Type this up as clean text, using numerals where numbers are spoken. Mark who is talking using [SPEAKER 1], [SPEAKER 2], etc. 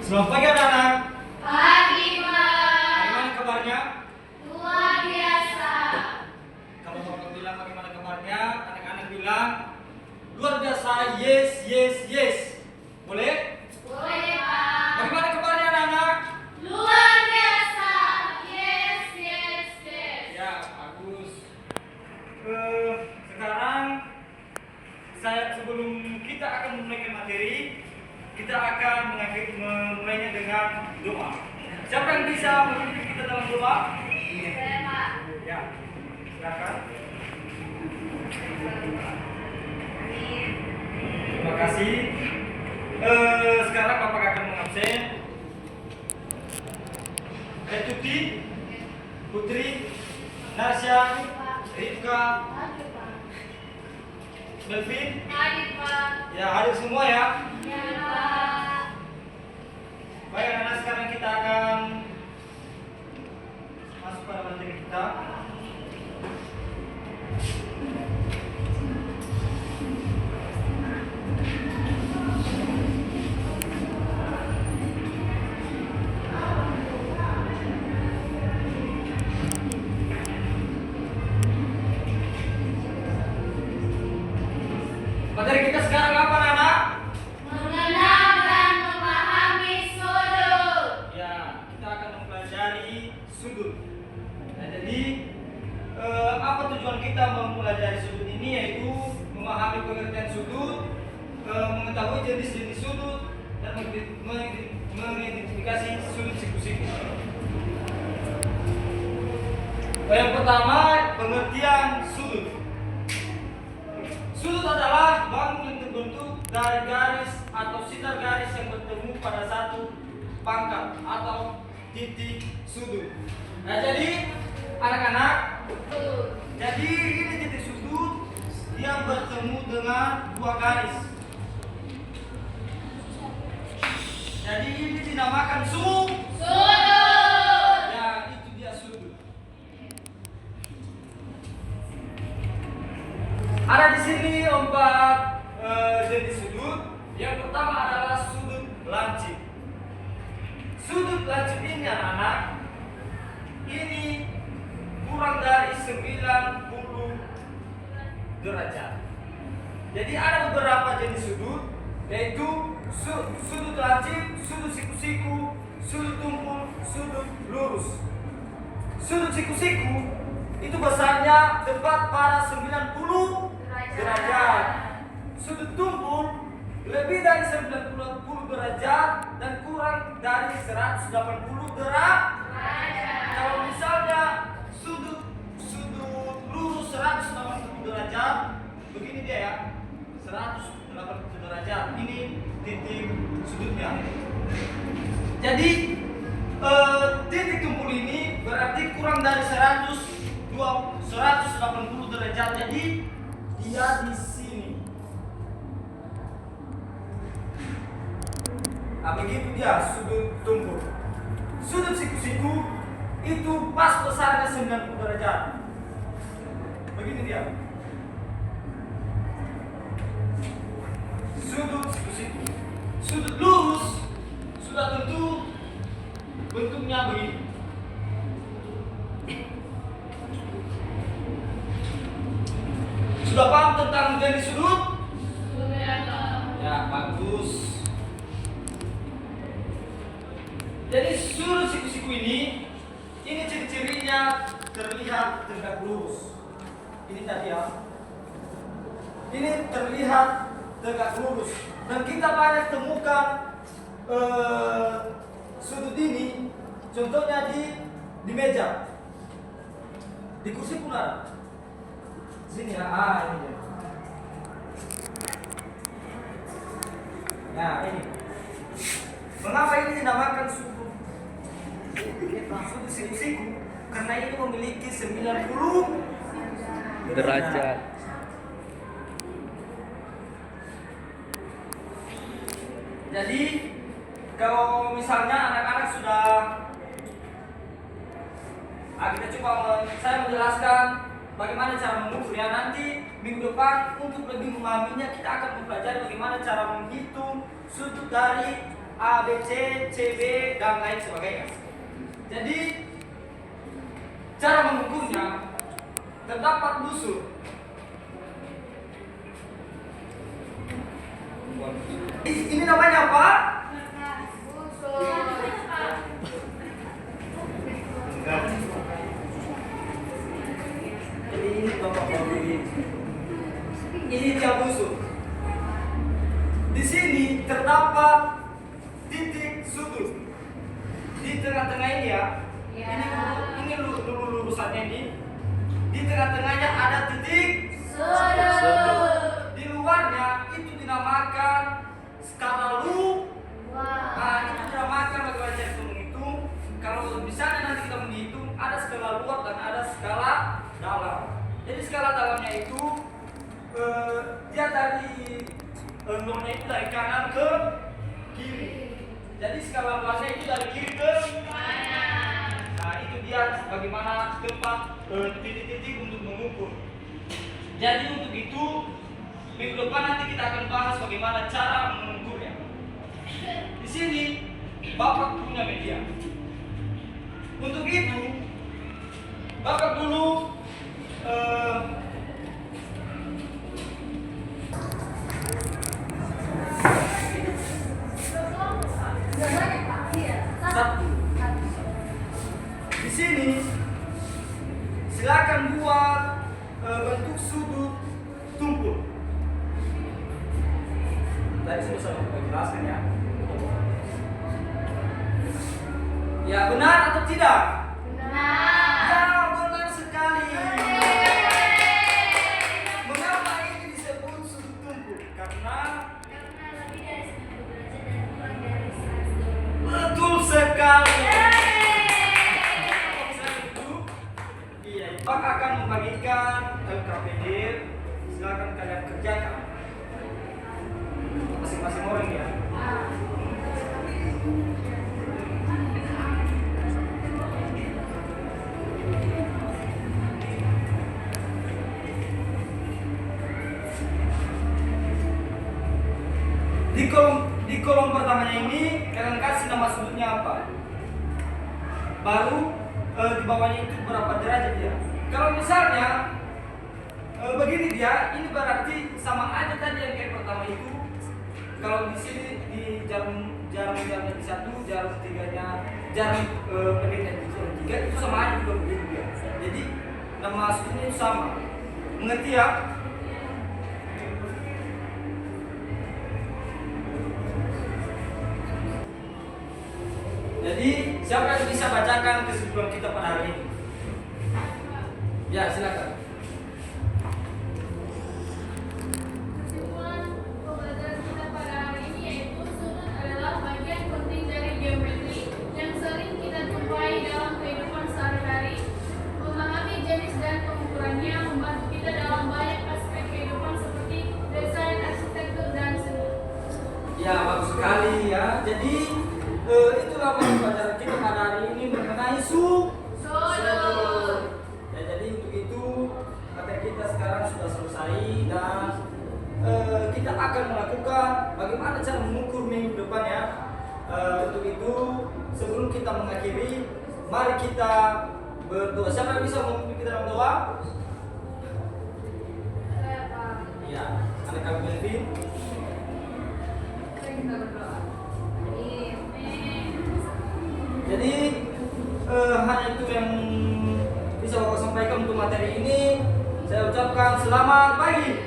[SPEAKER 1] Selamat pagi anak-anak.
[SPEAKER 2] Pagi, Pak.
[SPEAKER 1] Bagaimana kabarnya?
[SPEAKER 2] Luar biasa.
[SPEAKER 1] Kalau bapak bilang bagaimana kabarnya, anak-anak bilang luar biasa. Yes, yes, yes. Boleh?
[SPEAKER 2] Boleh, Pak.
[SPEAKER 1] Bagaimana kabarnya anak-anak?
[SPEAKER 2] Luar biasa. Yes, yes, yes.
[SPEAKER 1] Ya, bagus. Sekarang sebelum kita akan memulai materi, kita akan memulainya dengan doa. Siapa yang bisa memimpin kita dalam doa?
[SPEAKER 2] Boleh, Pak.
[SPEAKER 1] Ya, silakan. Terima kasih. Sekarang Bapak akan mengabsen Tuti, Putri, Nasya, Rifka,
[SPEAKER 2] Hadir, Pak.
[SPEAKER 1] Melvin.
[SPEAKER 2] Hadir, Pak.
[SPEAKER 1] Ya, hadir semua ya.
[SPEAKER 2] Ya, Pak.
[SPEAKER 1] Baik anak-anak, sekarang kita akan masuk pada materi kita. Materi kita sekarang apa anak?
[SPEAKER 2] Mengenal dan memahami sudut.
[SPEAKER 1] Ya, kita akan mempelajari sudut. Nah, jadi apa tujuan kita mempelajari sudut ini, yaitu memahami pengertian sudut, mengetahui jenis-jenis sudut, dan mengidentifikasi sudut siku-siku. Yang pertama, pengertian sudut. Sudut adalah bangun yang terbentuk dari garis atau sitar garis yang bertemu pada satu pangkal atau titik sudut. Nah, jadi anak-anak, jadi ini titik sudut yang bertemu dengan dua garis. Jadi ini dinamakan sudut. Ya, itu dia sudut. Ada di sini 4 jenis sudut. Yang pertama adalah sudut lancip. Sudut lancip ini anak-anak, ini kurang dari 90 derajat. Jadi ada beberapa jenis sudut, yaitu sudut lancip, sudut siku-siku, sudut tumpul, sudut lurus. Sudut siku-siku itu besarnya tepat pada 90 derajat. Sudut tumpul lebih dari 90 derajat dan kurang dari 180 derajat. Kalau misalnya sudut lurus 180 derajat, begini dia ya, 180 derajat. Ini titik sudutnya. Jadi titik tumpul ini berarti kurang dari 180 derajat. Jadi dia di sini. Nah, begitu dia sudut tumpul. Sudut siku-siku itu pas besarnya 90 derajat. Begini dia. Sudut siku-siku. Sudut lurus sudah tentu bentuknya begini. Sudah paham tentang jenis sudut? Ya, bagus. Jadi sudut siku-siku ini ciri-cirinya terlihat tegak lurus. Ini tadi ya. Ini terlihat tegak lurus. Dan kita banyak temukan sudut ini, contohnya di meja, di kursi pun ada. Sini ya, ini dia. Nah, ini. Mengapa ini dinamakan sudut siku-siku? Karena ini memiliki 90
[SPEAKER 3] derajat.
[SPEAKER 1] Jadi kalau misalnya anak-anak sudah, kita coba saya menjelaskan bagaimana cara mengukurnya. Nanti minggu depan untuk lebih memahaminya kita akan mempelajari bagaimana cara menghitung sudut dari A, B, C, C, B, dan lain sebagainya. Jadi cara mengukurnya terdapat busur. Ini namanya apa? Jadi ini ini dia busur. Di sini terdapat titik sudut di tengah-tengah ini ya. Ini lurusannya ini. Di tengah-tengahnya ada titik
[SPEAKER 2] Sudut.
[SPEAKER 1] di luarnya itu dinamakan skala lu. Nah, itu dinamakan bagaimana cara kita menghitung. Kalau misalnya nanti kita menghitung ada skala luar dan ada skala dalam. Jadi skala dalamnya itu dia dari nolnya itu dari kanan ke kiri. Jadi skala luasnya itu dari kiri ke kanan. Nah, itu dia bagaimana tempat titik-titik untuk mengukur. Jadi untuk itu minggu depan nanti kita akan bahas bagaimana cara mengukurnya. Di sini Bapak punya media. Untuk itu Bapak dulu di sini silakan buat bentuk sudut tumpul. Tadi sudah saya jelaskan ya. Ya, benar atau tidak?
[SPEAKER 2] Benar.
[SPEAKER 1] Ya, benar sekali. Mengapa ini disebut sudut tumpul? Karena
[SPEAKER 2] Lebih dari 90 derajat dan kurang dari 100.
[SPEAKER 1] betul sekali. Iya, Pak akan membagikan LKPD. Silakan kalian kerjakan masing-masing orang ya. Di kolom pertamanya ini kalian kasih nama sudutnya apa. Baru di bawahnya itu berapa derajat ya. Kalau misalnya begini dia, ini berarti sama aja tadi yang kayak pertama itu. Kalau di sini di jarum-jarumnya di satu, jarum tiganya, jarum pendeknya di jarum tiga itu sama aja juga begini dia. Jadi nama sudutnya itu sama. Mengerti ya? Jadi siapa yang bisa bacakan kesimpulan kita pada hari ini? Ya, silakan.
[SPEAKER 2] Kesimpulan pembelajaran kita pada hari ini yaitu sudut adalah bagian penting dari geometri yang sering kita jumpai dalam kehidupan sehari-hari. Memahami jenis dan pengukurannya membantu kita dalam banyak aspek kehidupan seperti desain, arsitektur, dan seni.
[SPEAKER 1] Ya, bagus sekali ya. Jadi itulah pembelajaran kita pada hari ini mengenai sudut. Ya, jadi untuk itu materi kita sekarang sudah selesai dan kita akan melakukan bagaimana cara mengukur minggu depan ya. Untuk itu sebelum kita mengakhiri, mari kita berdoa. Siapa yang bisa memimpin kita dalam doa?
[SPEAKER 2] Saya Pak.
[SPEAKER 1] Ya, anak kami Melvin.
[SPEAKER 2] Kita berdoa.
[SPEAKER 1] Jadi hanya itu yang bisa Bapak sampaikan untuk materi ini. Saya ucapkan selamat pagi.